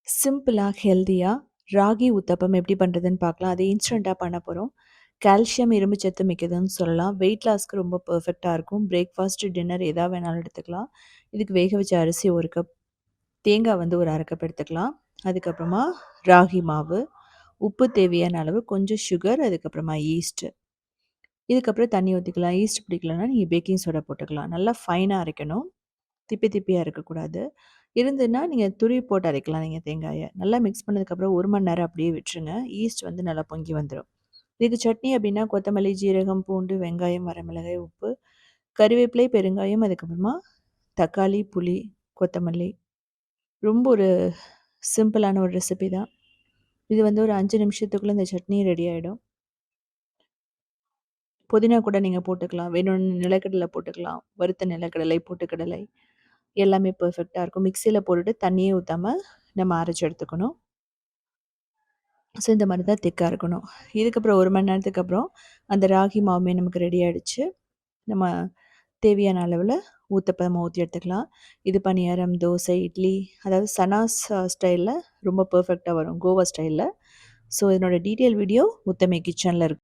சிம்பிளா, ஹெல்தியா ராகி ஊத்தப்பம் எப்படி பண்ணுறதுன்னு பார்க்கலாம். அது இன்ஸ்டன்ட்டா பண்ண போறோம். கால்சியம், இரும்பு சத்து மிக்கதுன்னு சொல்லலாம். வெயிட் லாஸ்க்கு ரொம்ப பெர்ஃபெக்ட்டா இருக்கும். பிரேக்ஃபாஸ்ட், டின்னர் எதா வேணாலும் எடுத்துக்கலாம். இதுக்கு வேக வச்ச அரிசி 1 கப், தேங்காய் வந்து ஒரு 1/2 கப் எடுத்துக்கலாம். அதுக்கப்புறமா ராகி மாவு, உப்பு தேவையான அளவு, கொஞ்சம் சுகர், அதுக்கப்புறமா ஈஸ்ட்டு. இதுக்கப்புறம் தண்ணி ஊத்திக்கலாம். ஈஸ்ட் பிடிக்கலன்னா நீங்க பேக்கிங் சோடா போட்டுக்கலாம். நல்லா ஃபைனா அரைக்கணும். திப்பி திப்பியா இருக்கக்கூடாது. இருந்துன்னா நீங்க துருவி போட்டு அரைக்கலாம் நீங்க தேங்காய. நல்லா மிக்ஸ் பண்ணதுக்கப்புறம் 1 மணி நேரம் அப்படியே விட்டுருங்க. ஈஸ்ட் வந்து நல்லா பொங்கி வந்துரும். இதுக்கு சட்னி அப்படின்னா கொத்தமல்லி, ஜீரகம், பூண்டு, வெங்காயம், வரமிளகாய், உப்பு, கறிவேப்பிலை, பெருங்காயம், அதுக்கப்புறமா தக்காளி, புளி, கொத்தமல்லி. ரொம்ப ஒரு சிம்பிளான ஒரு ரெசிபி தான். இது வந்து ஒரு 5 நிமிஷத்துக்குள்ள இந்த சட்னி ரெடி ஆயிடும். புதினா கூட நீங்க போட்டுக்கலாம். வேணும்னு நிலக்கடலை போட்டுக்கலாம். வறுத்த நிலக்கடலை, பொட்டுக்கடலை எல்லாமே பெர்ஃபெக்ட்டா இருக்கும். மிக்ஸியில போட்டுட்டு தண்ணியே ஊத்தாம நம்ம அரைச்சு எடுத்துக்கணும். ஸோ இந்த மாரி தான் திக்கா இருக்கணும். இதுக்கப்புறம் 1 மணி நேரத்துக்கு அப்புறம் அந்த ராகி மாவுமே நமக்கு ரெடி ஆயிடுச்சு. நம்ம தேவையான அளவுல ஊத்தப்பமா ஊத்தி எடுத்துக்கலாம். இது பணியாரம், தோசை, இட்லி, அதாவது சனாஸ் ஸ்டைல்ல ரொம்ப பெர்ஃபெக்ட்டா வரும். கோவா ஸ்டைல்ல. ஸோ இதனோட டீட்டெயில் வீடியோ முத்தமை கிச்சன்ல இருக்கு.